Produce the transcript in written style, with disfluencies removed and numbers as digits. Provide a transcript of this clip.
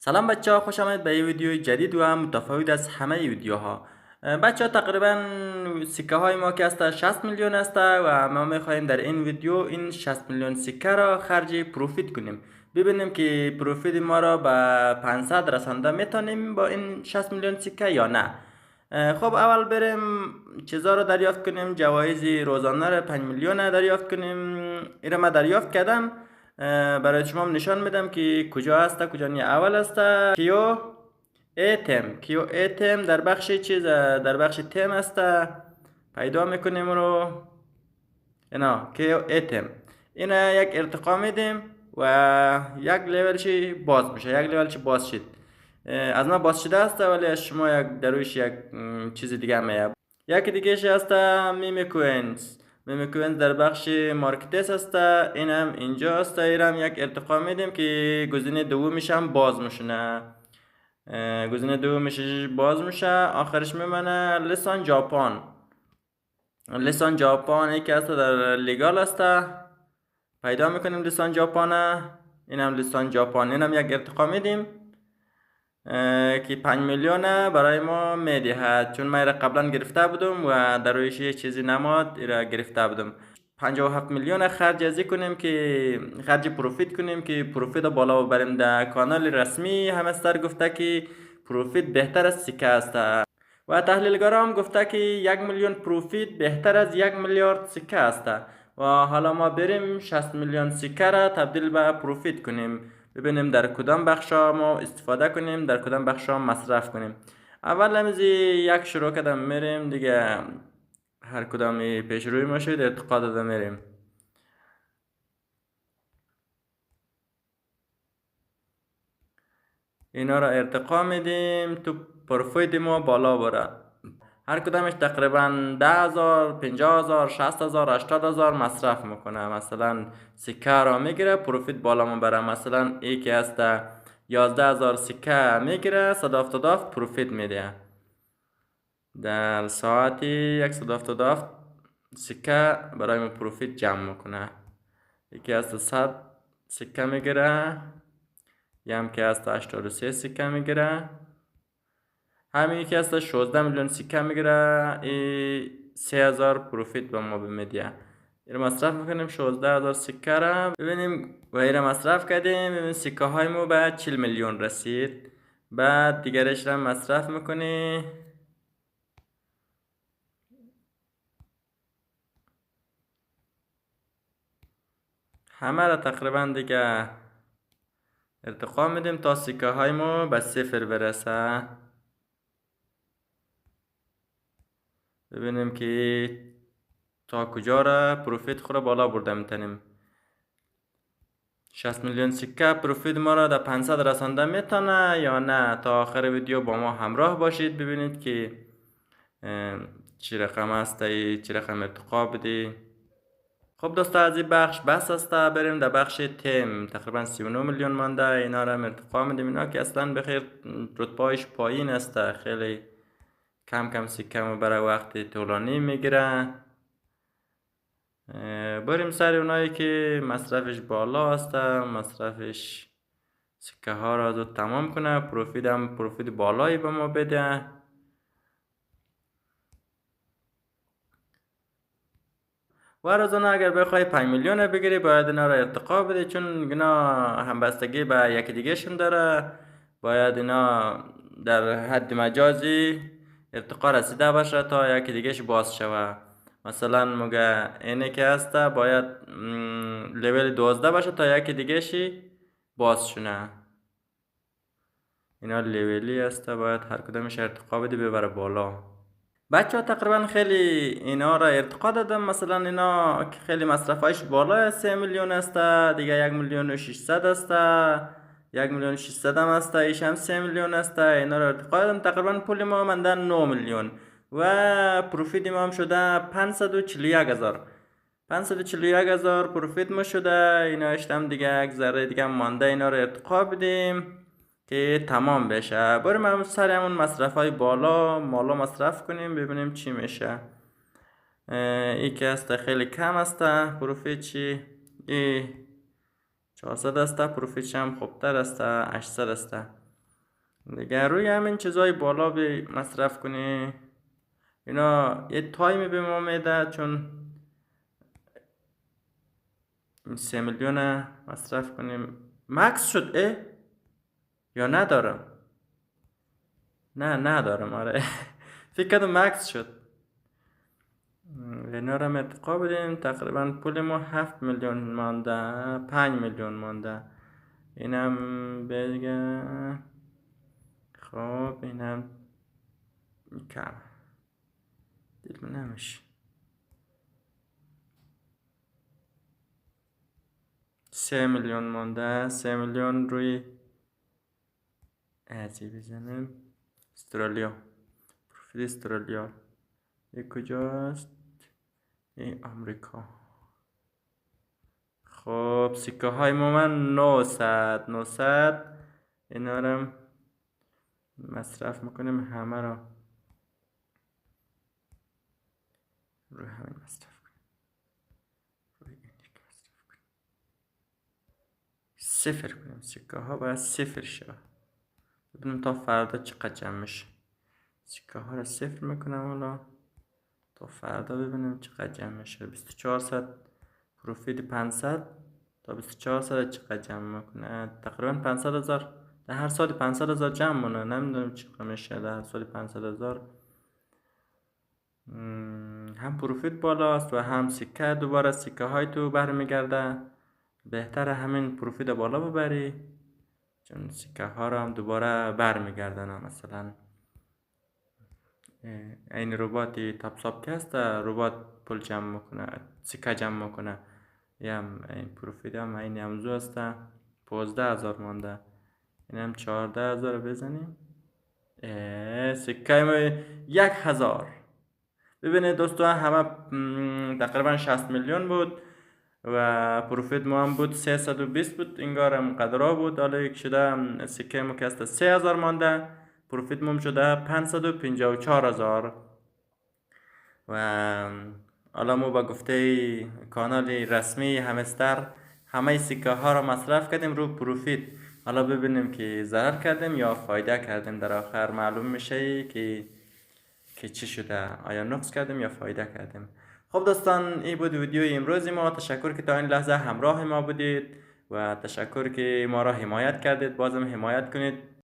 سلام بچه ها، خوش آمد به یه ویدیو جدید و متفاوت از همه ویدیوها. بچه ها، تقریبا سکه های ما که است 60 میلیون است و ما میخواهیم در این ویدیو این 60 میلیون سکه را خرج پروفیت کنیم. ببینیم که پروفیت ما را به 500 رسانده میتونیم با این 60 میلیون سکه یا نه. خب اول بریم چیزا رو دریافت کنیم. جوایز روزانه رو 5 میلیون دریافت کنیم. این ما دریافت کردم. برای شما نشان میدم که کجا هست، کجا نی. اول است کیو ایتم در بخش در بخش تم است. پیدا میکنیم رو اینا کیو ایتم. اینا یک ارتقا میدیم و یک لیولش باز میشه، یک لیولش باز شد. از ما باز شده است ولی از شما یک درویش یک چیز دیگه میاد. یکی دیگه هست میمی کوینز در بخش مارکتس است. این هم اینجا است. این هم یک ارتقا میدیم که گزینه دومش هم باز میشه. گزینه دومش باز میشه. آخرش میمونه لسان ژاپن یکی است در لیگال است. پیدا میکنیم لسان ژاپن. این هم لسان ژاپن. این هم یک ارتقا میدیم که 5 میلیون برای ما میدهد، چون من را قبلا گرفته بودم و در رویش چیزی نماد را گرفته بودم. 57 میلیون خرج ازی کنیم که خرج پروفیت کنیم که پروفیت بالا ببریم. در کانال رسمی همستر گفته که پروفیت بهتر از سکه است و تحلیلگرا هم گفته که 1 میلیون پروفیت بهتر از 1 میلیارد سکه است و حالا ما بریم 60 میلیون سکه را تبدیل به پروفیت کنیم. ببینیم در کدام بخش ما استفاده کنیم، در کدام بخش مصرف کنیم. اول همزی یک شروع کردم میریم دیگه، هر کدامی پیش روی ما شد ارتقا داده میریم. اینا را ارتقا میدیم تو پروفیت ما بالا بره. هر کدامش تقریبا 10,000 50,000 60,000 80,000 مصرف میکنه. مثلا سکه را میگیره پروفیت بالا میبره. مثلا ای که هست 11,000 سکه میگیره 177 پروفیت میده. در ساعتی 177 سکه برای ما پروفیت جمع میکنه. یکی هست 100 سکه میگیره، هم که هست 83 سکه میگیره. همین یکی هست 16 میلیون سکه میگیره. 3,000 پروفیت به ما بمیدیه. این مصرف میکنیم 16,000 سکه را. ببینیم و این مصرف کردیم. ببینیم سکه های ما به 40 میلیون رسید. بعد دیگرش را مصرف میکنی. همه را تقریبا دیگه ارتقا میدیم تا سکه های ما به 0 برسه. ببینیم که تا کجا را پروفیت خود بالا برده میتونیم. 60 میلیون سکه پروفیت ما را در 500 رسانده میتونه یا نه. تا آخر ویدیو با ما همراه باشید ببینید که چی رقم است، چی رقم ارتقا بدی. خب دوستا، از این بخش بس است. بریم در بخش تیم. تقریبا 39 میلیون مانده. اینا را ارتقا میدیم. اینا که اصلا بخیر رتبهش پایین است، خیلی کم کم سکه برای وقت طولانی میگیره. بریم سر اونایی که مصرفش بالا است، مصرفش سکه ها را زود تمام کنه، پروفیت هم پروفیت بالایی به ما بده. و روزانه اگر بخوای 5 میلیون بگیری باید اینا را ارتقا بده، چون اینا همبستگی به یکی دیگه شون داره. باید اینا در حد مجازی ارتقا رسیده باشه تا یکی دیگهش باز شوه. مثلا مگه اینه که هست باید لیول 12 باشه تا یکی دیگهش باز شونه. اینا لیولی هست، باید هر کدامش ارتقا بده ببره بالا. بچه ها تقریبا خیلی اینا را ارتقا دادم. مثلا اینا که خیلی مصرفایش بالا 3 میلیون است، دیگه 1 میلیون و 600 است، 1 میلیون و 600 هم است، ایش هم 3 میلیون است. اینا را ارتقا دادم. تقریبا پول ما مندن 9 میلیون و پروفیت ما هم شده 541,000. 541,000 پروفیت ما شده. اینا اشتم دیگه یک ذره دیگه مانده. اینا را ارتقا بدیم که تمام بشه. بریم هم سر همون مصرف های بالا مالا مصرف کنیم ببینیم چی میشه. ای که است خیلی کم است پروفیت چی. ای 400 است پروفیت هم خوبتر است 800 است. دیگه روی همین چیزای بالا به مصرف کنی، اینا یه تایمی به ما میده، چون 3 میلیون مصرف کنیم مکس شد. یا ندارم؟ نه ندارم، آره. فکر کردم مکس شد. اینا رو ارتقا بدیم. تقریبا پول ما 7 میلیون مانده، 5 میلیون مانده. اینم بگه خب اینم کم دل من نمیشه. 3 میلیون مانده. 3 میلیون روی ازی بزنیم. استرالیا، پروفیت استرالیا یک کجاست؟ این آمریکا. خب سکه های ما من 900 اینا رو مصرف میکنیم، همه رو روی همین مصرف کنیم. روی این دیگه مصرف کنیم. صفر کنیم. سکه ها باید صفر شد. ببینیم تا فردا چقدر جمع میشه. سکه ها رو صفر میکنم حالا تا فردا ببینیم چقدر جمع میشه. 2400 پروفیت 500 تا 2400 چقدر جمع میکنه؟ تقریبا 500,000 در هر سال. 500,000 جمع مونه. نمیدونم چقدر میشه در هر سال 500,000. هم پروفیت بالاست و هم سکه دوباره سکه های تو برمیگرده. بهتره همین پروفیت بالا ببری، چون سکه ها رو هم دوباره برمیگردن. مثلا این رباتی تاپساپ که هست، ربات پول جمع میکنه، سکه جمع میکنه. هم این پروفیت هم این همزو هست. 15,000 مانده. این هم 14,000 بزنیم. سکه ما 1,000. ببینید دوستان، همه تقریبا 60 میلیون بود و پروفیت ما هم بود 320 بود. انگارم قدرها بود. حالا یک شده سکه ما که هست 3,000 مانده. پروفیت ما شده 554,000. و حالا ما با گفته کانال رسمی همستر همه سکه ها را مصرف کردیم رو پروفیت. حالا ببینیم که ضرر کردیم یا فایده کردیم. در آخر معلوم میشه که چی شده، آیا نقص کردیم یا فایده کردیم. خب دوستان، این بود ویدیو امروز ما. تشکر که تا این لحظه همراه ما بودید و تشکر که ما را حمایت کردید. بازم حمایت کنید.